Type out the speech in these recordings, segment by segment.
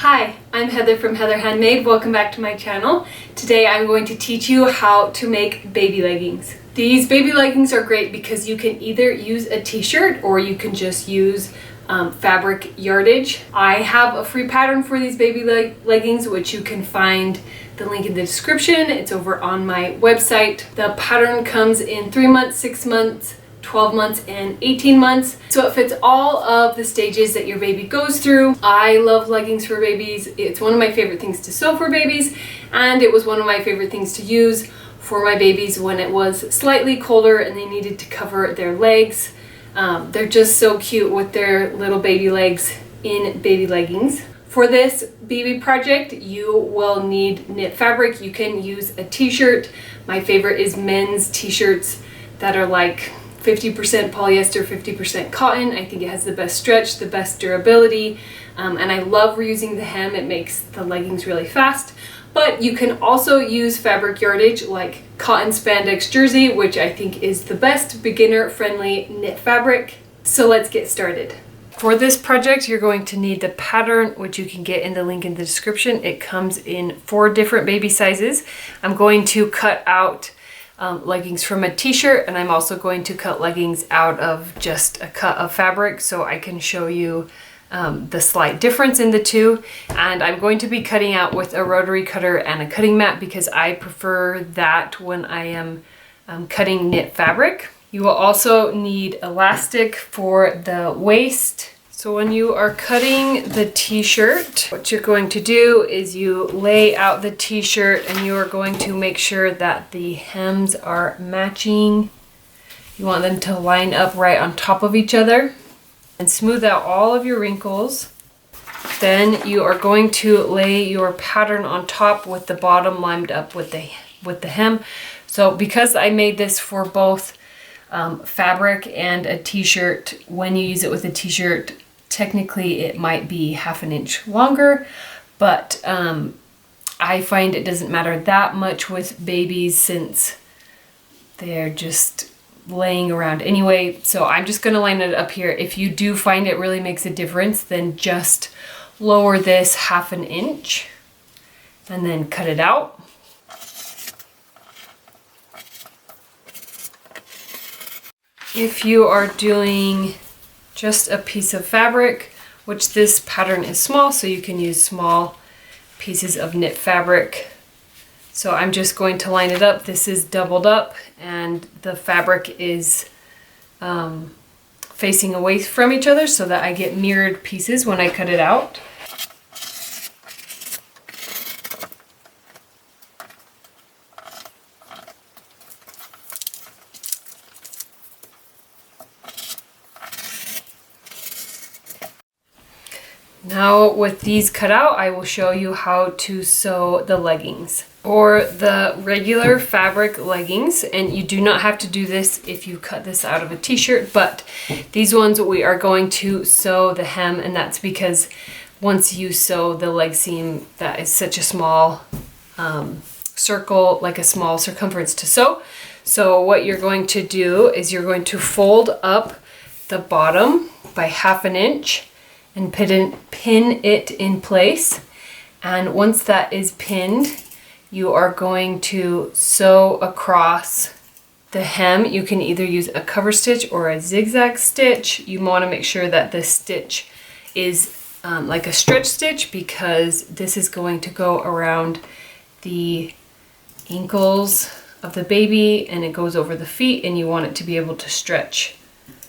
Hi, I'm Heather from Heather Handmade. Welcome back to my channel. Today I'm going to teach you how to make baby leggings. These baby leggings are great because you can either use a t-shirt or you can just use fabric yardage. I have a free pattern for these baby leggings, which you can find the link in the description. It's over on my website. The pattern comes in 3 months, 6 months, 12 months and 18 months. So it fits all of the stages that your baby goes through. I love leggings for babies. It's one of my favorite things to sew for babies, and it was one of my favorite things to use for my babies when it was slightly colder and they needed to cover their legs. They're just so cute with their little baby legs in baby leggings. For this baby project, you will need knit fabric. You can use a t-shirt. My favorite is men's t-shirts that are like 50% polyester, 50% cotton. I think it has the best stretch, the best durability, and I love reusing the hem. It makes the leggings really fast. But you can also use fabric yardage like cotton spandex jersey, which I think is the best beginner-friendly knit fabric. So let's get started. For this project, you're going to need the pattern, which you can get in the link in the description. It comes in 4 different baby sizes. I'm going to cut out leggings from a t-shirt, and I'm also going to cut leggings out of just a cut of fabric so I can show you the slight difference in the two. And I'm going to be cutting out with a rotary cutter and a cutting mat because I prefer that when I am cutting knit fabric. You will also need elastic for the waist. So when you are cutting the t-shirt, what you're going to do is you lay out the t-shirt and you are going to make sure that the hems are matching. You want them to line up right on top of each other and smooth out all of your wrinkles. Then you are going to lay your pattern on top with the bottom lined up with the hem. So because I made this for both fabric and a t-shirt, when you use it with a t-shirt, technically it might be 1/2 inch longer, but I find it doesn't matter that much with babies since they're just laying around anyway. So I'm just going to line it up here. If you do find it really makes a difference, then just lower this 1/2 inch and then cut it out. If you are doing just a piece of fabric, which this pattern is small, so you can use small pieces of knit fabric. So I'm just going to line it up. This is doubled up and the fabric is facing away from each other so that I get mirrored pieces when I cut it out. Now with these cut out, I will show you how to sew the leggings or the regular fabric leggings. And you do not have to do this if you cut this out of a t-shirt, but these ones we are going to sew the hem, and that's because once you sew the leg seam, that is such a small circle, like a small circumference to sew. So what you're going to do is you're going to fold up the bottom by 1/2 inch and pin it in place. And once that is pinned, you are going to sew across the hem. You can either use a cover stitch or a zigzag stitch. You want to make sure that the stitch is like a stretch stitch, because this is going to go around the ankles of the baby and it goes over the feet, and you want it to be able to stretch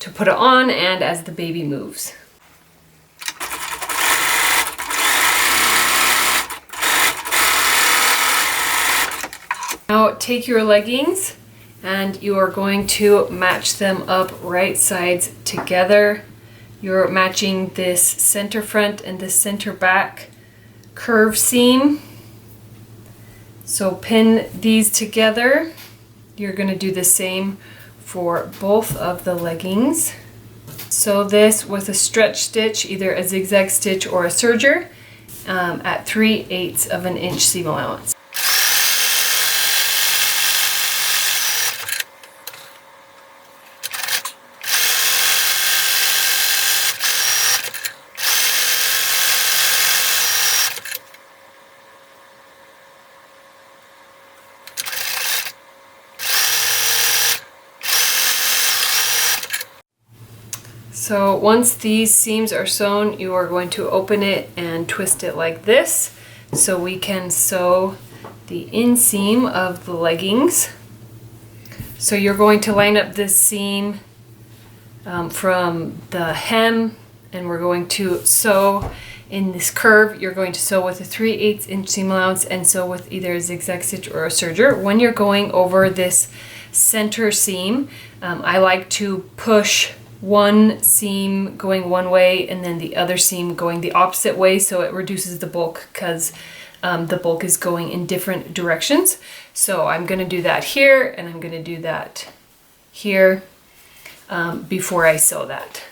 to put it on and as the baby moves. Now take your leggings and you are going to match them up right sides together. You're matching this center front and this center back curve seam. So pin these together. You're going to do the same for both of the leggings. Sew this with a stretch stitch, either a zigzag stitch or a serger, at 3/8 of an inch seam allowance. So once these seams are sewn, you are going to open it and twist it like this so we can sew the inseam of the leggings. So you're going to line up this seam from the hem, and we're going to sew in this curve. You're going to sew with a 3/8 inch seam allowance and sew with either a zigzag stitch or a serger. When you're going over this center seam, I like to push one seam going one way and then the other seam going the opposite way, so it reduces the bulk because the bulk is going in different directions. So I'm going to do that here, and I'm going to do that here before I sew that.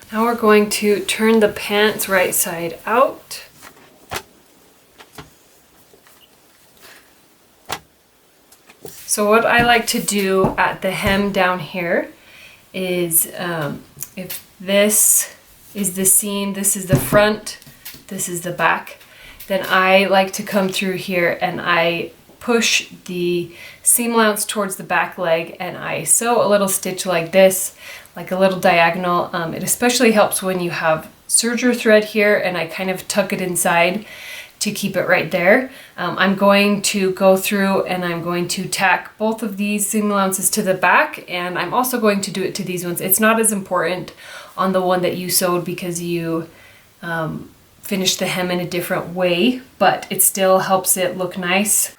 Now we're going to turn the pants right side out. So what I like to do at the hem down here is, if this is the seam, this is the front, this is the back, then I like to come through here and I push the seam allowance towards the back leg and I sew a little stitch like this, like a little diagonal. It especially helps when you have serger thread here, and I kind of tuck it inside to keep it right there. I'm going to go through and I'm going to tack both of these seam allowances to the back, and I'm also going to do it to these ones. It's not as important on the one that you sewed because you finished the hem in a different way, but it still helps it look nice.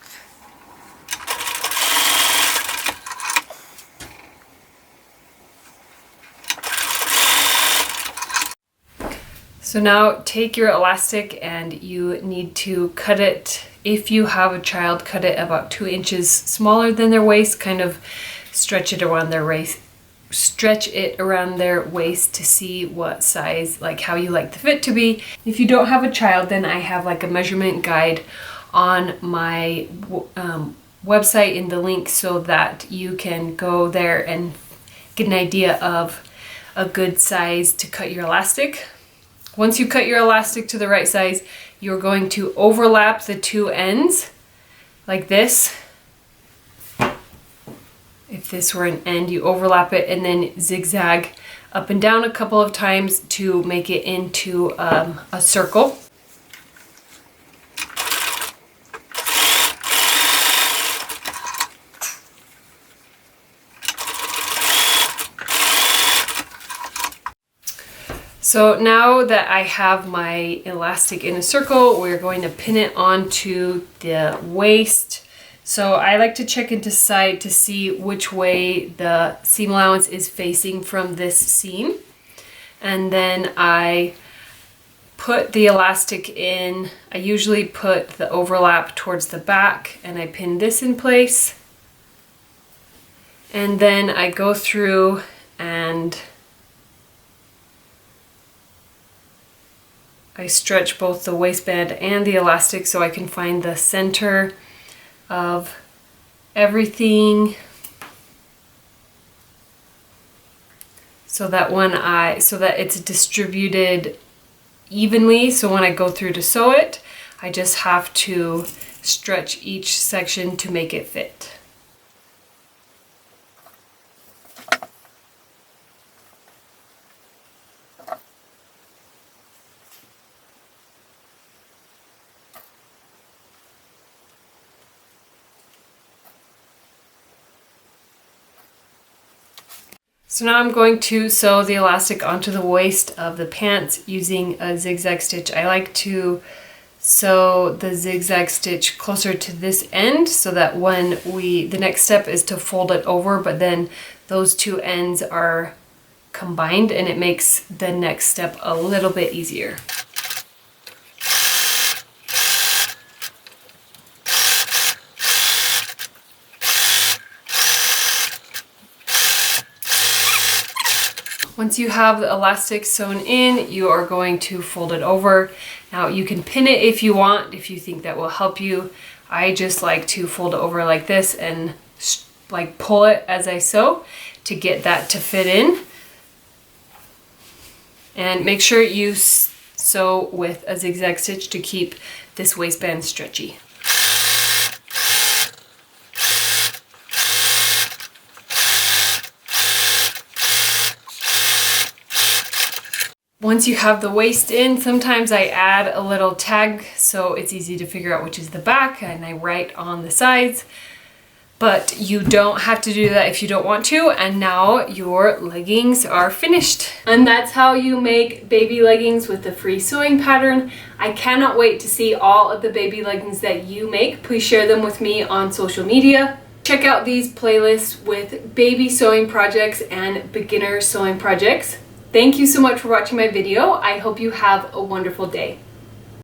So now take your elastic and you need to cut it, if you have a child, cut it about 2 inches smaller than their waist, kind of stretch it around their waist, to see what size, like how you like the fit to be. If you don't have a child, then I have like a measurement guide on my website in the link so that you can go there and get an idea of a good size to cut your elastic. Once you cut your elastic to the right size, you're going to overlap the two ends like this. If this were an end, you overlap it and then zigzag up and down a couple of times to make it into a circle. So now that I have my elastic in a circle, we're going to pin it onto the waist. So I like to check into side to see which way the seam allowance is facing from this seam. And then I put the elastic in. I usually put the overlap towards the back and I pin this in place. And then I go through and I stretch both the waistband and the elastic so I can find the center of everything, so that it's distributed evenly. So when I go through to sew it, I just have to stretch each section to make it fit. So now I'm going to sew the elastic onto the waist of the pants using a zigzag stitch. I like to sew the zigzag stitch closer to this end so that when the next step is to fold it over, but then those two ends are combined and it makes the next step a little bit easier. Once you have the elastic sewn in, you are going to fold it over Now you can pin it if you want, if you think that will help you. I just like to fold it over like this and like pull it as I sew to get that to fit in. And make sure you sew with a zigzag stitch to keep this waistband stretchy. Once you have the waist in, sometimes I add a little tag so it's easy to figure out which is the back, and I write on the sides. But you don't have to do that if you don't want to. And now your leggings are finished. And that's how you make baby leggings with the free sewing pattern. I cannot wait to see all of the baby leggings that you make. Please share them with me on social media. Check out these playlists with baby sewing projects and beginner sewing projects. Thank you so much for watching my video. I hope you have a wonderful day.